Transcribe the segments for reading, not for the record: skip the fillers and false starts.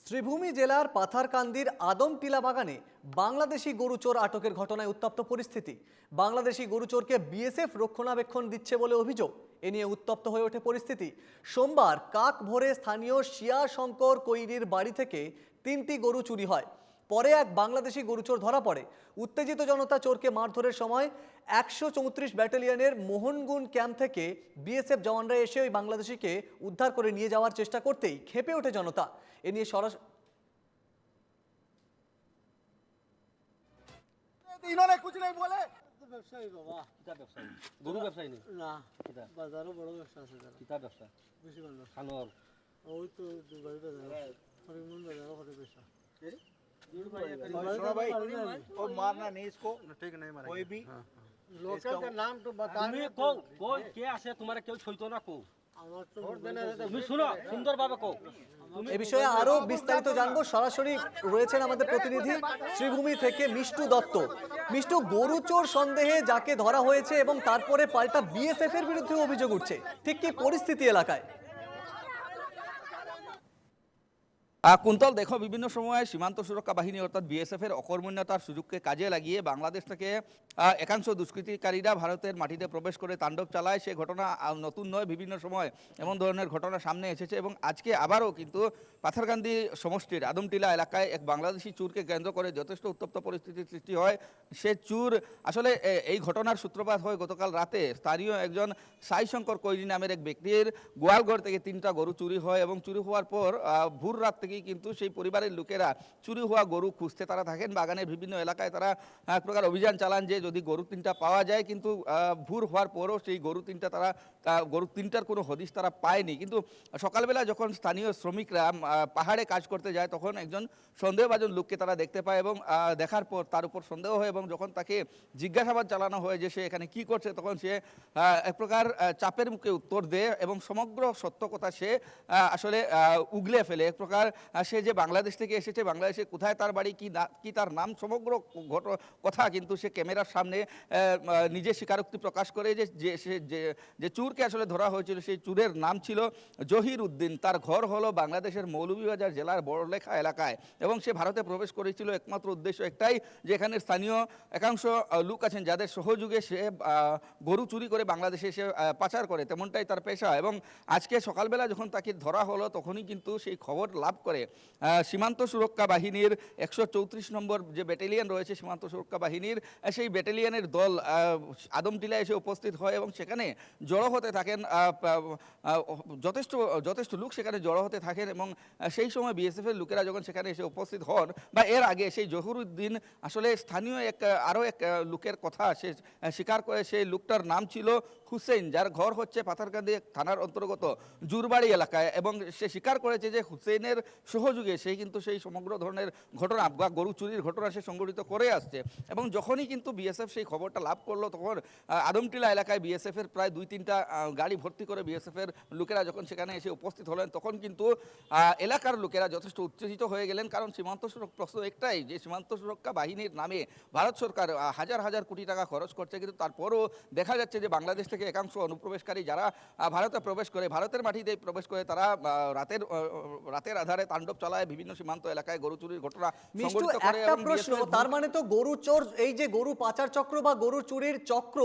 শ্রীভূমি জেলার পাথারকান্দির আদমটিলা বাগানে বাংলাদেশি গরু চোর আটকের ঘটনায় উত্তপ্ত পরিস্থিতি। বাংলাদেশি গরু চোরকে বিএসএফ রক্ষণাবেক্ষণ দিচ্ছে বলে অভিযোগ। এ নিয়ে উত্তপ্ত হয়ে ওঠে পরিস্থিতি। সোমবার কাক ভোরে স্থানীয় শিয়া শঙ্কর কৈরির বাড়ি থেকে 3টি গরু চুরি হয়। পরে এক বাংলাদেশি গরুচোর ধরা পড়ে। উত্তেজিত জনতা চোরকে মারধরের সময় 134 ব্যাটালিয়নের মোহনগুন ক্যাম্প থেকে বিএসএফ জওয়ানরা এসে ওই বাংলাদেশিকে উদ্ধার করে নিয়ে যাওয়ার চেষ্টা করতেই ক্ষেপে ওঠে জনতা। এ নিয়ে इन्होंने कुछ नहीं बोले। ব্যবসায়ী বাবা কিতা ব্যবসায়ী গরু ব্যবসায়ী নেই না কিতা বাজারও বড় ব্যবসা আছে তারা কিতা ব্যবসা বেশি ভালো খানোর ওই তো দুবাই বাজার হরিমন বাজারও করে ব্যবসা सुनो भाई वो मारना नहीं इसको ठीक नहीं मारेंगे कोई भी लोकल का नाम तो बता তুমি কও কই কে আছে তোমার কেউ ছইতো না কও আমার তো তুমি শুনো সুন্দরভাবে কও এ বিষয়ে আরো বিস্তারিত জানবো। সরাসরি রয়েছেন আমাদের প্রতিনিধি শ্রীভূমি থেকে মিষ্টু দত্ত। মিষ্টু, গরু চোর সন্দেহে যাকে ধরা হয়েছে এবং তারপরে পাল্টা বিএসএফ এর বিরুদ্ধে অভিযোগ উঠছে, ঠিক কি পরিস্থিতি এলাকায়? কুন্তল, দেখো, বিভিন্ন সময় সীমান্ত সুরক্ষা বাহিনী অর্থাৎ বিএসএফ এর অকর্মণ্যতার সুযোগকে কাজে লাগিয়ে বাংলাদেশ থেকে একাংশ দুষ্কৃতিকারীরা ভারতের মাটিতে প্রবেশ করে তাণ্ডব চালায়। সে ঘটনা নতুন নয়, বিভিন্ন সময় এমন ধরনের ঘটনা সামনে এসেছে এবং আজকে আবারও কিন্তু পাথারকান্দি সমষ্টির আদমটিলা এলাকায় এক বাংলাদেশি চুরকে কেন্দ্র করে যথেষ্ট উত্তপ্ত পরিস্থিতির সৃষ্টি হয়। সে চুর আসলে এই ঘটনার সূত্রপাত হয় গতকাল রাতে। স্থানীয় একজন সাই শঙ্কর কৈরি নামের এক ব্যক্তির গোয়ালঘর থেকে 3টা গরু চুরি হয় এবং চুরি হওয়ার পর ভোর রাত থেকে কিন্তু সেই পরিবারের লোকেরা চুরি হওয়া গরু খুঁজতে তারা থাকেন। বাগানের বিভিন্ন এলাকায় তারা এক প্রকার অভিযান চালান যে যদি গরু 3টা পাওয়া যায়, কিন্তু ভোর হওয়ার পরও সেই গরু 3টার কোনো হদিশ তারা পায়নি। কিন্তু সকালবেলা যখন স্থানীয় শ্রমিকরা পাহাড়ে কাজ করতে যায় তখন একজন সন্দেহভাজন লোককে তারা দেখতে পায় এবং দেখার পর তার উপর সন্দেহ হয় এবং যখন তাকে জিজ্ঞাসাবাদ চালানো হয় যে সে এখানে কি করছে, তখন সে এক প্রকার চাপের মুখে উত্তর দেয় এবং সমগ্র সত্য কথা সে আসলে উগলে ফেলে। এক প্রকার সে যে বাংলাদেশ থেকে এসেছে, বাংলাদেশে কোথায় তার বাড়ি, কি তার নাম, সমগ্র কথা কিন্তু সে ক্যামেরার সামনে নিজে স্বীকারোক্তি প্রকাশ করে যে চুরকে আসলে ধরা হয়েছিল সেই চুরের নাম ছিল জহির উদ্দিন। তার ঘর হলো বাংলাদেশের মৌলভীবাজার জেলার বড়লেখা এলাকায় এবং সে ভারতে প্রবেশ করেছিল একমাত্র উদ্দেশ্য একটাই যে এখানে স্থানীয় একাংশ লোক আছেন যাদের সহযোগে সে গরু চুরি করে বাংলাদেশে এসে পাচার করে, তেমনটাই তার পেশা। এবং আজকে সকালবেলা যখন তাকে ধরা হলো তখনই কিন্তু সেই খবর লাভ করে সীমান্ত সুরক্ষা বাহিনীর 134 নম্বর যে ব্যাটালিয়ন রয়েছে সীমান্ত সুরক্ষা বাহিনীর, সেই ব্যাটালিয়নের দল আদমটিলা এসে উপস্থিত হয় এবং সেখানে জড়ো হতে থাকেন। যথেষ্ট লোক সেখানে জড়ো হতে থাকেন এবং সেই সময় বিএসএফ এর লোকেরা যখন সেখানে এসে উপস্থিত হন বা এর আগে সেই জহিরুদ্দিন আসলে স্থানীয় আরও এক লোকের কথা সে স্বীকার করে। সেই লোকটার নাম ছিল হুসেইন, যার ঘর হচ্ছে পাথারকান্দি থানার অন্তর্গত জুরবাড়ি এলাকায় এবং সে স্বীকার করেছে যে হুসেইনের সহযোগে সে কিন্তু সেই সমগ্র ধরনের ঘটনা বা গরু চুরির ঘটনা সে সংগঠিত করে আসছে। এবং যখনই কিন্তু বিএসএফ সেই খবরটা লাভ করলো তখন আদমটিলা এলাকায় বিএসএফ এর প্রায় 2-3টা গাড়ি ভর্তি করে বিএসএফ এর লোকেরা যখন সেখানে এসে উপস্থিত হলেন তখন কিন্তু এলাকার লোকেরা যথেষ্ট উত্তেজিত হয়ে গেলেন। কারণ সীমান্ত সুরক্ষা প্রশ্ন একটাই যে সীমান্ত সুরক্ষা বাহিনীর নামে ভারত সরকার হাজার হাজার কোটি টাকা খরচ করছে, কিন্তু তারপরও দেখা যাচ্ছে যে বাংলাদেশ থেকে একাংশ অনুপ্রবেশকারী যারা ভারতে প্রবেশ করে, ভারতের মাটিতে প্রবেশ করে, তারা রাতের আধারে তাণ্ডব চালায়, বিভিন্ন সীমান্ত এলাকায় গরু চুরির ঘটনা সংঘটিত করে। একটা প্রশ্ন, তার মানে তো গরু চোর, এই যে গরু পাচার চক্র বা গরু চুরির চক্র,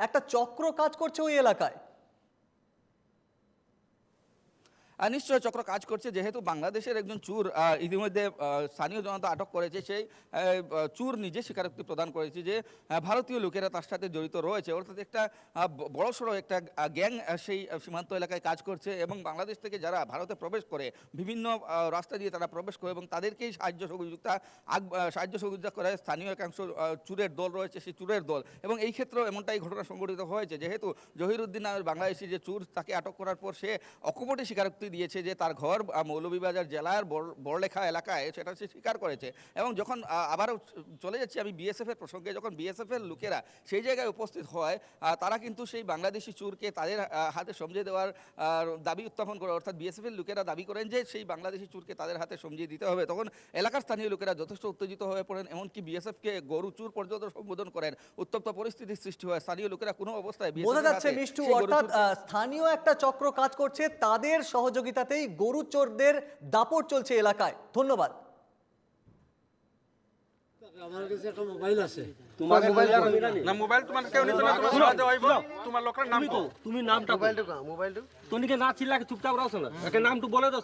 একটা চক্র কাজ করছে ওই এলাকায়? নিশ্চয় চক্র কাজ করছে, যেহেতু বাংলাদেশের একজন চুর ইতিমধ্যে স্থানীয় জনতা আটক করেছে। সেই চুর নিজে স্বীকারোক্তি প্রদান করেছে যে ভারতীয় লোকেরা তার সাথে জড়িত রয়েছে, অর্থাৎ একটা বড়সড় একটা গ্যাং সেই সীমান্ত এলাকায় কাজ করছে এবং বাংলাদেশ থেকে যারা ভারতে প্রবেশ করে বিভিন্ন রাস্তা দিয়ে তারা প্রবেশ করে এবং তাদেরকেই সাহায্য সহযোগিতা করে স্থানীয় একাংশ চুরের দল রয়েছে, সেই চুরের দল। এবং এই ক্ষেত্রেও এমনটাই ঘটনা সংঘটিত হয়েছে, যেহেতু জহিরুদ্দিন নামের বাংলাদেশি যে চুর, তাকে আটক করার পর সে অকপটে স্বীকারোক্তি দিয়েছে যে তার ঘর মৌলভীবাজার জেলার বড়লেখা এলাকায়, সেটা সে স্বীকার করেছে। এবং যখন আবারও চলে যাচ্ছি আমি বিএসএফ এর প্রসঙ্গে, যখন বিএসএফ এর লোকেরা সেই জায়গায় উপস্থিত হয় তারা কিন্তু সেই বাংলাদেশি চুরকে তাদের হাতে সমঝে দেওয়ার দাবি উত্থাপন করে, অর্থাৎ বিএসএফ এর লোকেরা দাবি করেন যে সেই বাংলাদেশি চুরকে তাদের হাতে সমঝিয়ে দিতে হবে। তখন এলাকার স্থানীয় লোকেরা যথেষ্ট উত্তেজিত হয়ে পড়েন, এমনকি বিএসএফকে গরু চুর পর্যন্ত সম্বোধন করেন। উত্তপ্ত পরিস্থিতির সৃষ্টি হয়। স্থানীয় লোকেরা কোনো অবস্থায় বোঝা যাচ্ছে মিষ্টু, অর্থাৎ স্থানীয় একটা চক্র কাজ করছে, তাদের সহযোগিতা সহযোগিতাতেই গরু চোরদের দাপট চলছে এলাকায়। ধন্যবাদ। আমার কাছে একটা মোবাইল আছে। তোমার মোবাইল না মোবাইল তোমার কেউ নিতে না, তোমার সাহায্য হইব। তোমার লোকের নাম তুমি নামটা মোবাইলটা তোনিকে না চিল্লাকে চুপচাপ রাখছো না, একে নামটু বলে দাও।